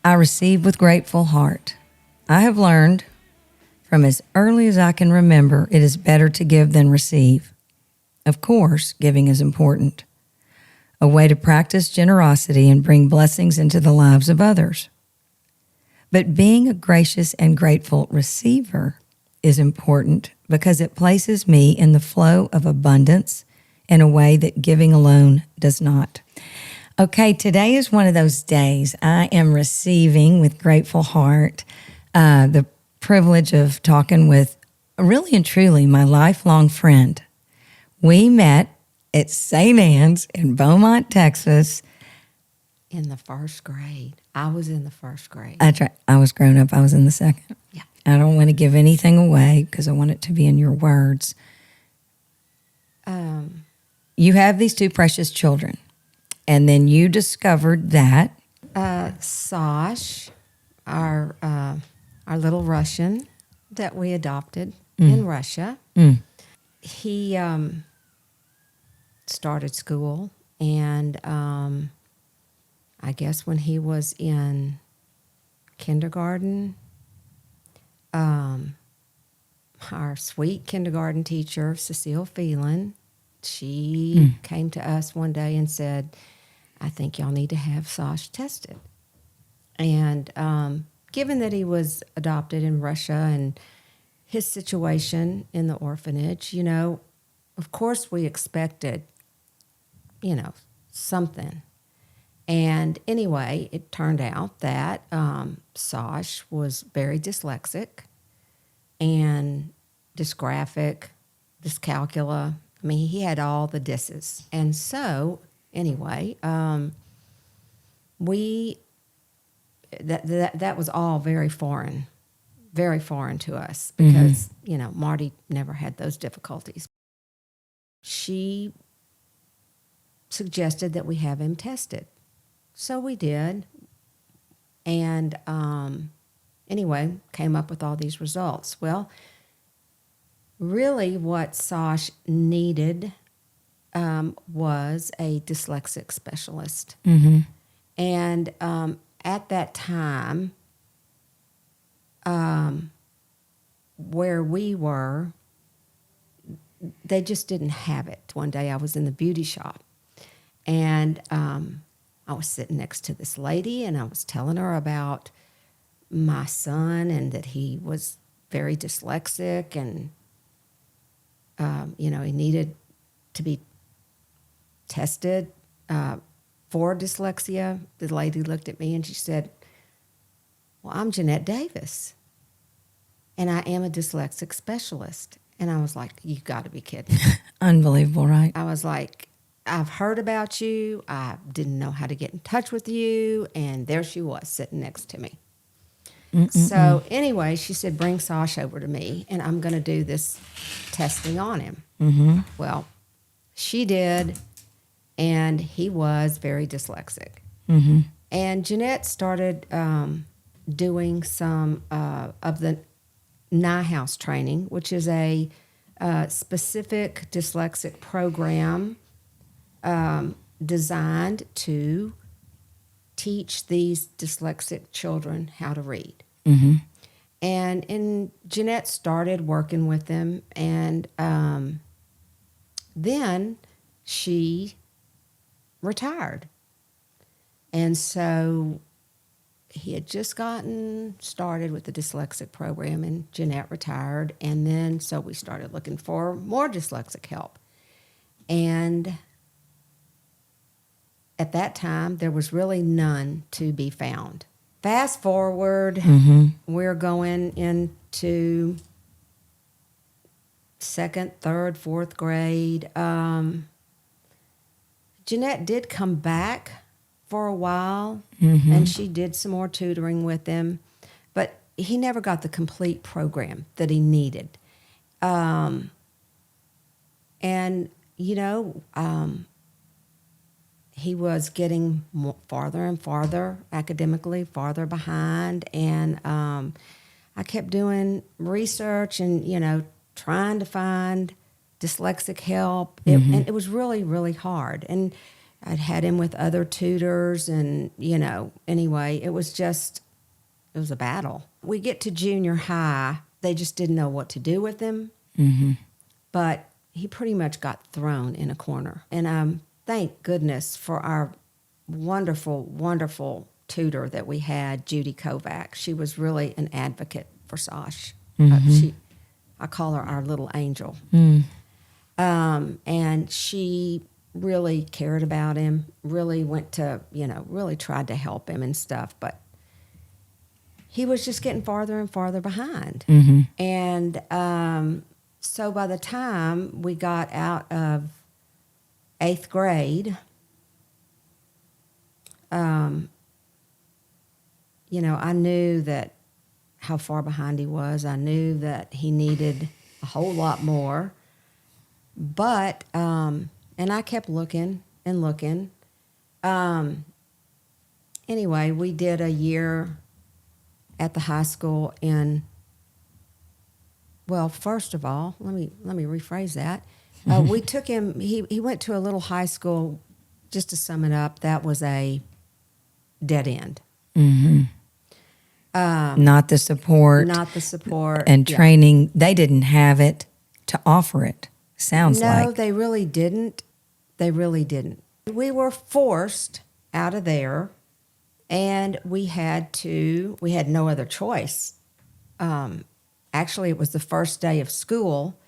I receive with grateful heart. I have learned from as early as I can remember, it is better to give than receive. Of course, giving is important, a way to practice generosity and bring blessings into the lives of others. But being a gracious and grateful receiver is important because it places me in the flow of abundance in a way that giving alone does not. Okay, today is one of those days I am receiving with grateful heart the privilege of talking with really and truly my lifelong friend. We met at St. Anne's in Beaumont, Texas. In the first grade. I was in the first grade. That's right. I was grown up. I was in the second. Yeah. I don't want to give anything away because I want it to be in your words. You have these two precious children, and then you discovered that Sash, our little Russian that we adopted in Russia, he started school, and I guess when he was in kindergarten, our sweet kindergarten teacher, Cecile Phelan, she came to us one day and said, I think y'all need to have Sash tested. And given that he was adopted in Russia and his situation in the orphanage, of course we expected, something. And anyway, it turned out that Sash was very dyslexic and dysgraphic, dyscalculia. I mean, he had all the disses. And so, anyway, that was all very foreign to us because, Marty never had those difficulties. She suggested that we have him tested. So we did. And anyway, came up with all these results. Well, really what Sash needed was a dyslexic specialist. Mm-hmm. And at that time, where we were, they just didn't have it. One day I was in the beauty shop, and I was sitting next to this lady, and I was telling her about my son and that he was very dyslexic, and he needed to be tested for dyslexia. The lady looked at me and she said, well, I'm Jeanette Davis, and I am a dyslexic specialist. And I was like, you got to be kidding. Unbelievable, right? I was like, I've heard about you. I didn't know how to get in touch with you. And there she was sitting next to me. So anyway, she said, bring Sash over to me, and I'm going to do this testing on him. Mm-hmm. Well, she did, and he was very dyslexic. Mm-hmm. And Jeanette started doing some of the Neuhaus training, which is a specific dyslexic program designed to teach these dyslexic children how to read. Mm-hmm. And Jeanette started working with them, and then she retired. And so he had just gotten started with the dyslexic program, and Jeanette retired. And then so we started looking for more dyslexic help. And at that time, there was really none to be found. Fast forward, we're going into second, third, fourth grade. Jeanette did come back for a while, and she did some more tutoring with him, but he never got the complete program that he needed. He was getting farther and farther academically, farther behind, and I kept doing research and, trying to find dyslexic help, and it was really, really hard. And I'd had him with other tutors, and, anyway, it was a battle. We get to junior high, they just didn't know what to do with him. Mm-hmm. But he pretty much got thrown in a corner. And thank goodness for our wonderful, wonderful tutor that we had, Judy Kovac. She was really an advocate for Sash. I call her our little angel. Mm. And she really cared about him, really went to, really tried to help him and stuff. But he was just getting farther and farther behind. Mm-hmm. And so by the time we got out of 8th grade, I knew that how far behind he was. I knew that he needed a whole lot more. But, and I kept looking and looking. Anyway, we did a year at the high school first of all, let me rephrase that. We took him, he went to a little high school, just to sum it up, that was a dead end. Mm-hmm. Not the support. Not the support. And training. They didn't have it to offer it, sounds like. No, they really didn't. They really didn't. We were forced out of there, and we had no other choice. Actually, it was the first day of school,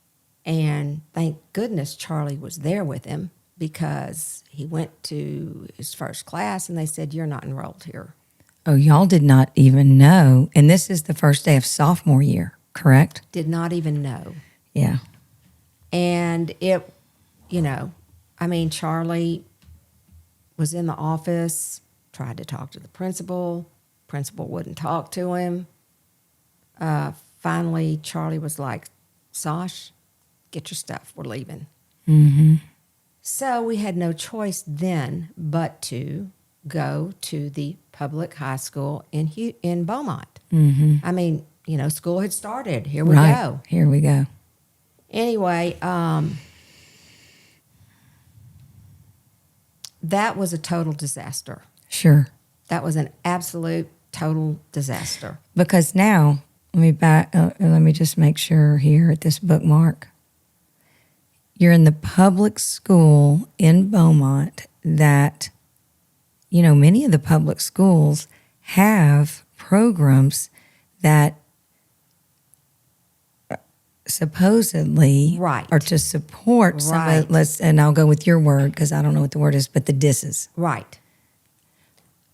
and thank goodness Charlie was there with him, because he went to his first class, and they said, "You're not enrolled here." Oh, y'all did not even know. And this is the first day of sophomore year, correct? Did not even know. Yeah. And it, Charlie was in the office, tried to talk to the principal. Principal wouldn't talk to him. Finally, Charlie was like, "Sash, get your stuff. We're leaving." Mm-hmm. So we had no choice then but to go to the public high school in Beaumont. Mm-hmm. School had started. Here we Right. go. Here we go. Anyway, that was a total disaster. Sure. That was an absolute total disaster. Because now, let me just make sure here at this bookmark. You're in the public school in Beaumont that, many of the public schools have programs that supposedly Right. are to support some Right. of, and I'll go with your word because I don't know what the word is, but the disses. Right.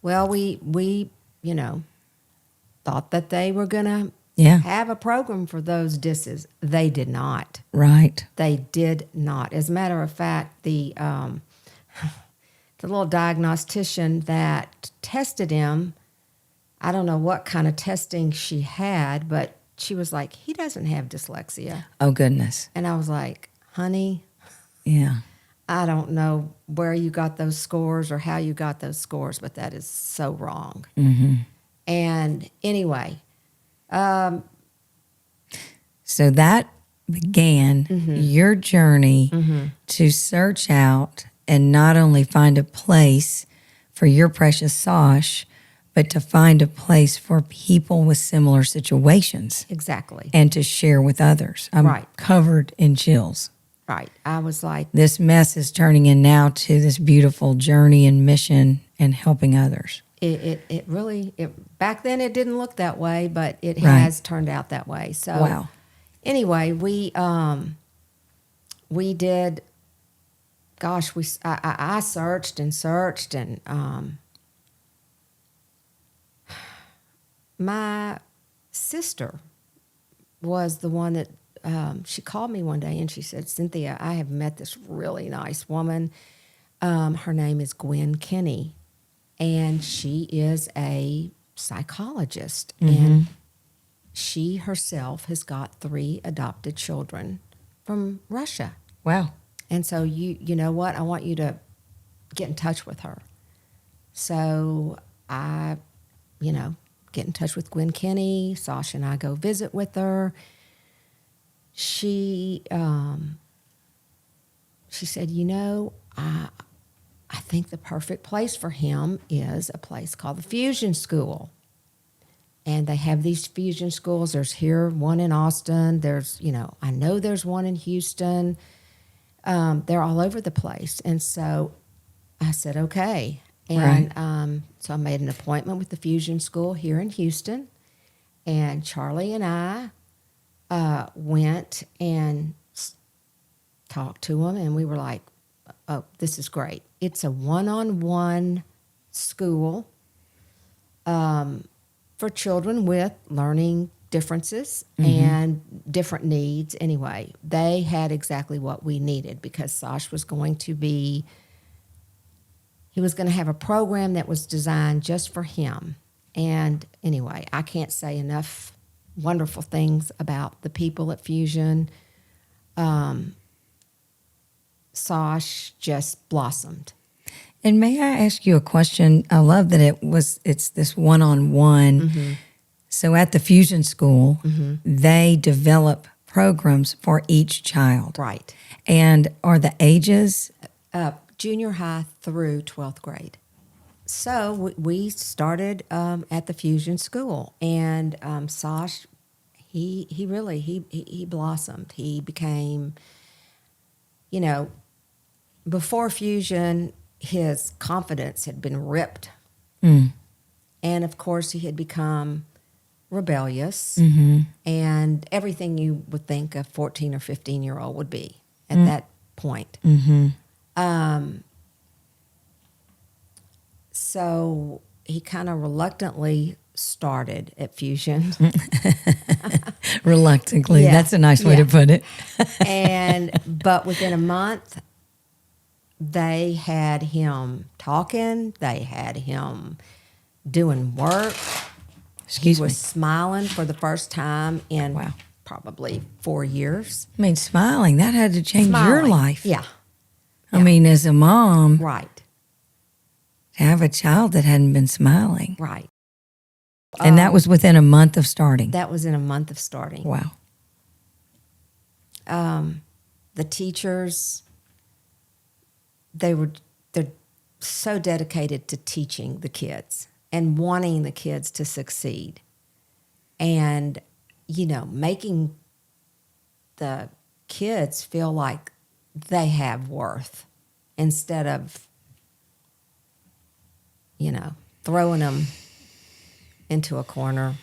Well, we thought that they were going to have a program for those disses. They did not. Right. They did not. As a matter of fact, the little diagnostician that tested him, I don't know what kind of testing she had, but she was like, "He doesn't have dyslexia." Oh, goodness. And I was like, "Honey, Yeah. I don't know where you got those scores or how you got those scores, but that is so wrong." Mm-hmm. And anyway. So that began your journey to search out and not only find a place for your precious Sash, but to find a place for people with similar situations. Exactly. And to share with others. I'm covered in chills. Right. I was like, this mess is turning in now to this beautiful journey and mission and helping others. It really, back then it didn't look that way, but it has turned out that way. So wow. Anyway, we did, gosh, I searched and searched, and my sister was the one that, she called me one day and she said, "Cynthia, I have met this really nice woman. Her name is Gwen Kinney, and she is a psychologist, and she herself has got 3 adopted children from Russia." Wow. And so you know what? I want you to get in touch with her. So I, get in touch with Gwen Kinney. Sasha and I go visit with her. She said, "I think the perfect place for him is a place called the Fusion School. And they have these fusion schools. There's here one in Austin. There's, I know there's one in Houston. They're all over the place. And so I said, okay. And so I made an appointment with the Fusion School here in Houston. And Charlie and I went and talked to them. And we were like, oh, this is great. It's a one-on-one school for children with learning differences and different needs. Anyway, they had exactly what we needed because Sash was going to have a program that was designed just for him. And anyway, I can't say enough wonderful things about the people at Fusion. Sash just blossomed. And may I ask you a question? I love that it's this one-on-one. So at the Fusion School, they develop programs for each child. Right. And are the ages? Junior high through 12th grade. So we started at the Fusion School, and Sash, he really blossomed. He became, before Fusion, his confidence had been ripped. And of course, he had become rebellious and everything you would think a 14 or 15-year-old would be at that point. So he kind of reluctantly started at Fusion. Reluctantly. Yeah. That's a nice way to put it. But within a month, they had him talking. They had him doing work. He was smiling for the first time in probably 4 years. I mean, smiling, that had to change your life. Yeah. I mean, as a mom, Right. to have a child that hadn't been smiling. Right. And that was within a month of starting. That was in a month of starting. Wow. The teachers, they're so dedicated to teaching the kids and wanting the kids to succeed and, making the kids feel like they have worth instead of, throwing them into a corner.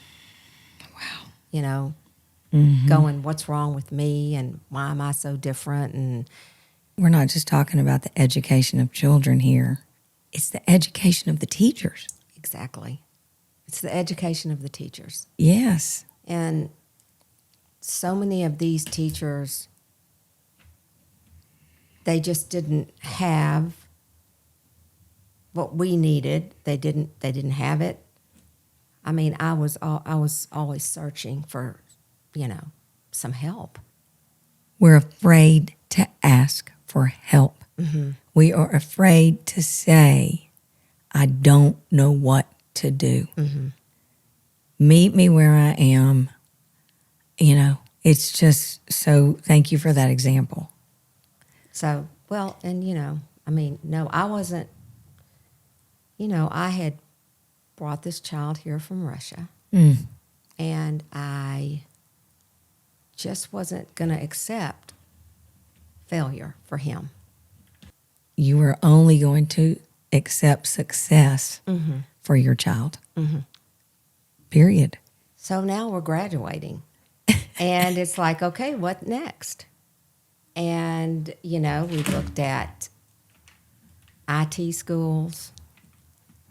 Wow. Going, what's wrong with me and why am I so different? And we're not just talking about the education of children here. It's the education of the teachers. Exactly. It's the education of the teachers. Yes. And so many of these teachers, they just didn't have what we needed. They didn't have it. I mean, I was always searching for, some help. We're afraid to ask for help. We are afraid to say, I don't know what to do. Meet me where I am. It's just so, thank you for that example. So, well, and, no, I wasn't, I had brought this child here from Russia. And I just wasn't going to accept failure for him. You were only going to accept success for your child. Period. So now we're graduating. And it's like, okay, what next? And, we looked at IT schools.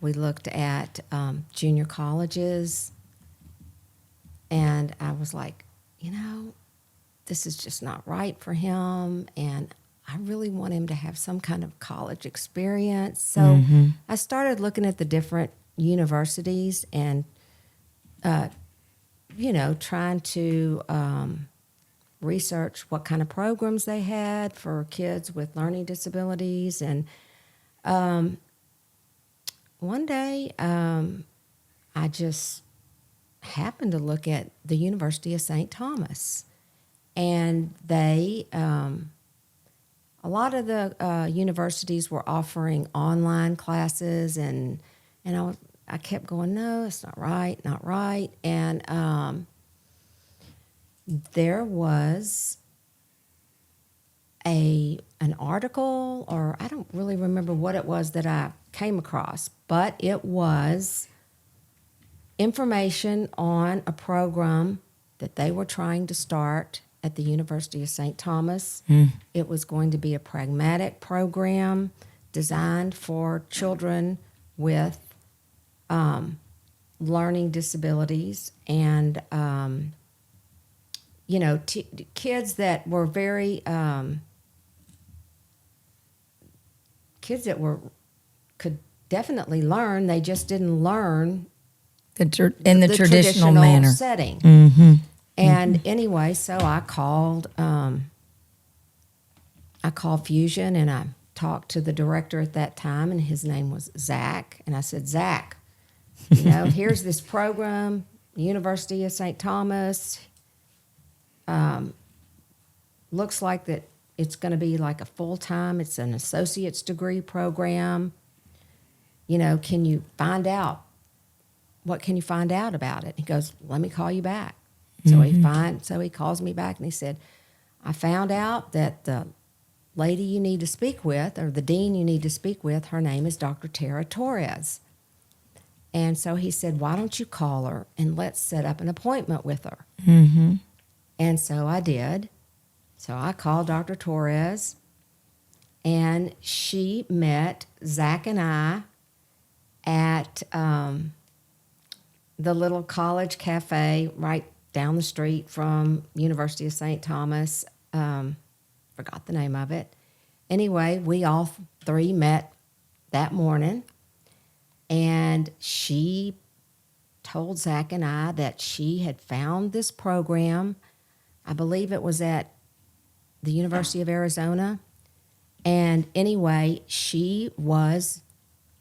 We looked at junior colleges. And I was like, this is just not right for him. And I really want him to have some kind of college experience. So I started looking at the different universities and, trying to research what kind of programs they had for kids with learning disabilities. And one day I just happened to look at the University of St. Thomas. And they, a a lot of the universities were offering online classes, and I kept going, no, it's not right, not right. And there was an article, or I don't really remember what it was that I came across, but it was information on a program that they were trying to start at the University of St. Thomas. It was going to be a pragmatic program designed for children with learning disabilities and, kids that were very, kids that could definitely learn. They just didn't learn in the traditional manner. Setting. Mm-hmm. And anyway, so I called Fusion, and I talked to the director at that time, and his name was Zach. And I said, Zach, here's this program, University of St. Thomas. Looks like that it's going to be like a full-time, it's an associate's degree program. Can you find out? What can you find out about it? He goes, let me call you back. So he calls me back, and he said, I found out that the lady you need to speak with, or the dean you need to speak with, her name is Dr. Terra Tores. And so he said, why don't you call her and let's set up an appointment with her? Mm-hmm. And so I did. So I called Dr. Torres, and she met Zach and I at the little college cafe right down the street from University of St. Thomas. Forgot the name of it. Anyway, we all three met that morning, and she told Zach and I that she had found this program. I believe it was at the University of Arizona. And anyway, she was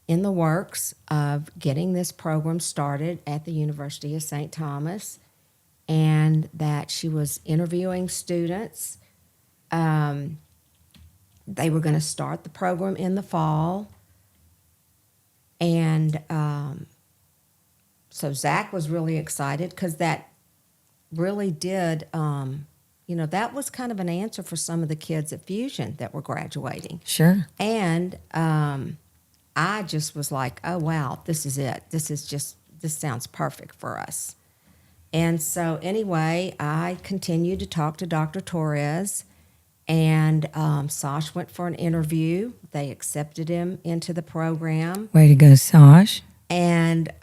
in the works of getting this program started at the University of St. Thomas, and that she was interviewing students. They were going to start the program in the fall. And so Zach was really excited, because that really did, that was kind of an answer for some of the kids at Fusion that were graduating. Sure. And I just was like, oh, wow, this is it. This sounds perfect for us. And so anyway, I continued to talk to Dr. Torres, and Sash went for an interview. They accepted him into the program. Way to go, Sash. And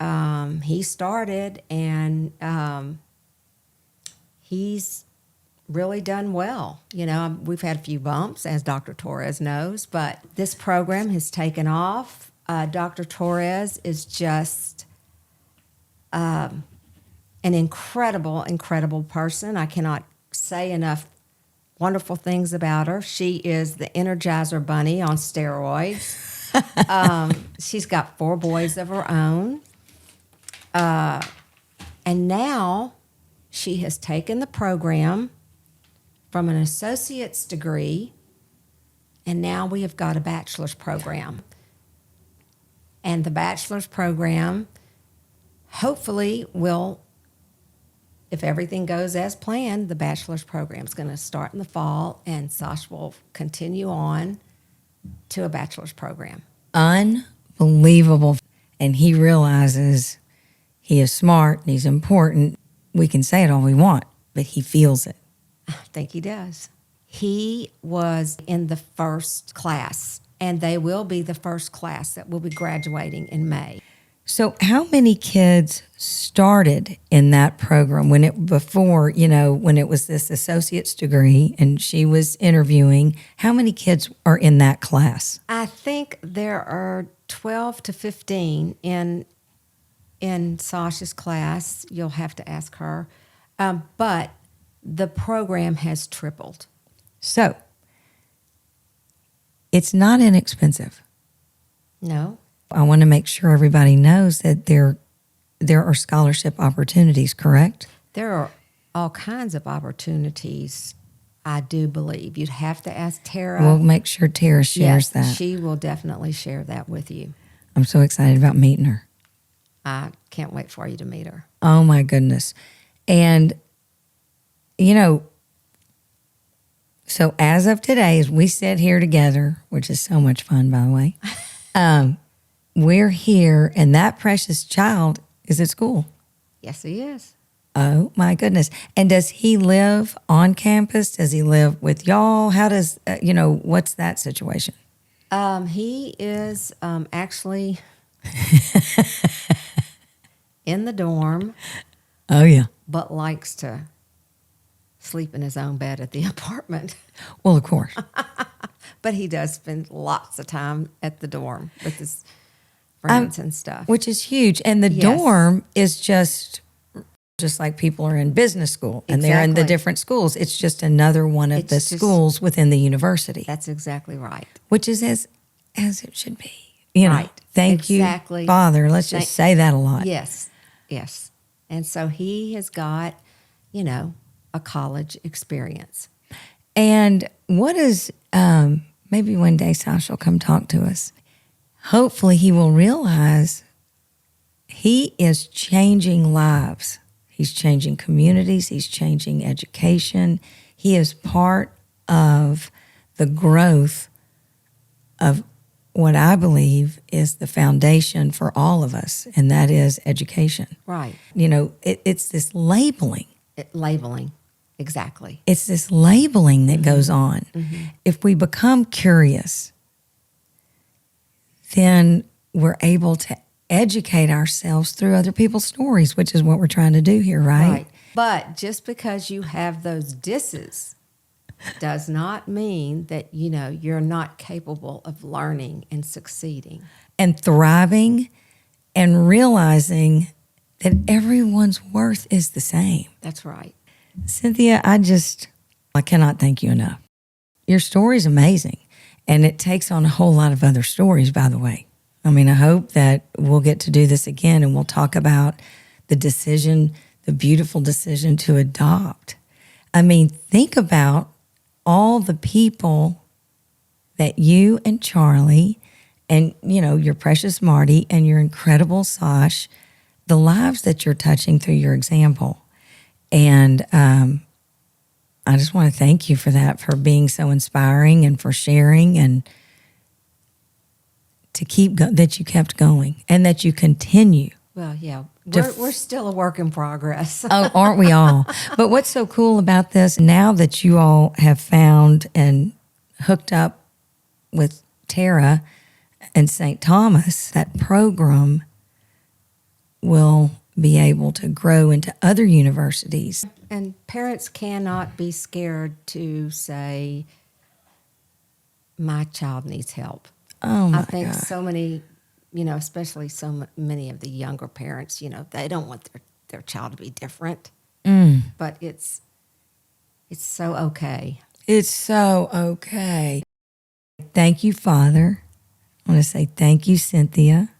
he started, and he's really done well. We've had a few bumps, as Dr. Torres knows, but this program has taken off. Dr. Torres is just an incredible, incredible person. I cannot say enough wonderful things about her. She is the Energizer Bunny on steroids. She's got 4 boys of her own. And now she has taken the program from an associate's degree, and now we have got a bachelor's program. And the bachelor's program hopefully will, if everything goes as planned, the bachelor's program is going to start in the fall, and Sash will continue on to a bachelor's program. Unbelievable. And he realizes he is smart and he's important. We can say it all we want, but he feels it. I think he does. He was in the first class, and they will be the first class that will be graduating in May. So how many kids started in that program when it was this associate's degree and she was interviewing? How many kids are in that class? I think there are 12 to 15 in Sasha's class. You'll have to ask her. But the program has tripled. So it's not inexpensive. No. I want to make sure everybody knows that there are scholarship opportunities, correct? There are all kinds of opportunities I do believe. You'd have to ask Terra. We'll make sure Terra shares yes, that. she will definitely share that with you. I'm so excited about meeting her. I can't wait for you to meet her. Oh, my goodness. And, you know, so as of today, as we sit here together, which is so much fun, by the way, we're here, and that precious child is at school. Yes, he is. Oh, my goodness. And does he live on campus? Does he live with y'all? How does, what's that situation? He is actually in the dorm, Oh, yeah. but likes to sleep in his own bed at the apartment. Well, of course. But he does spend lots of time at the dorm with his friends and stuff. Which is huge. And the Yes. dorm is just like people are in business school and they're in the Exactly. different schools. It's just another one of It's the just- schools within the university, That's exactly right. which is as it should be. You know, Right. thank Exactly. you, Father. Let's just say that a lot. Yes, yes. And so he has got, a college experience. And what is, maybe one day Sasha will come talk to us. Hopefully he will realize he is changing lives. He's changing communities. He's changing education. He is part of the growth of what I believe is the foundation for all of us, and that is education. Right. It's this labeling. Labeling. Exactly. It's this labeling that goes on. If we become curious, then we're able to educate ourselves through other people's stories, which is what we're trying to do here, right? But just because you have those disses does not mean that, you're not capable of learning and succeeding. And thriving and realizing that everyone's worth is the same. That's right. Cynthia, I cannot thank you enough. Your story's amazing. And it takes on a whole lot of other stories, by the way. I mean, I hope that we'll get to do this again and we'll talk about the beautiful decision to adopt. I mean, think about all the people that you and Charlie and, your precious Marty and your incredible Sash, the lives that you're touching through your example. And I just want to thank you for that, for being so inspiring and for sharing and to that you kept going and that you continue. Well, yeah, we're still a work in progress. Oh, aren't we all? But what's so cool about this, now that you all have found and hooked up with Terra and St. Thomas, that program will be able to grow into other universities. And parents cannot be scared to say, my child needs help. Oh, my I think God. so many, especially so many of the younger parents, they don't want their child to be different. But it's so okay. It's so okay. Thank you, Father. I want to say thank you, Cynthia.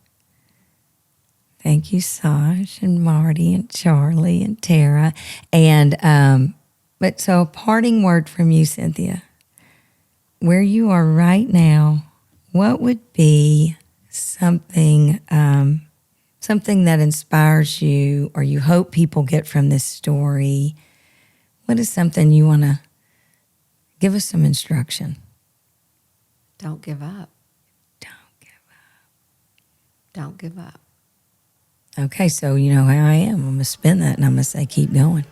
Thank you, Sash and Marty and Charlie and Terra. And but so a parting word from you, Cynthia. Where you are right now, what would be something that inspires you or you hope people get from this story? What is something you want to give us some instruction? Don't give up. Don't give up. Don't give up. Okay, so you know how I am. I'm going to spin that and I'm going to say, keep going.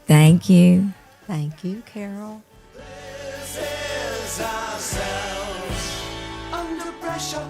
Thank you. Thank you, Carol. This is ourselves under pressure.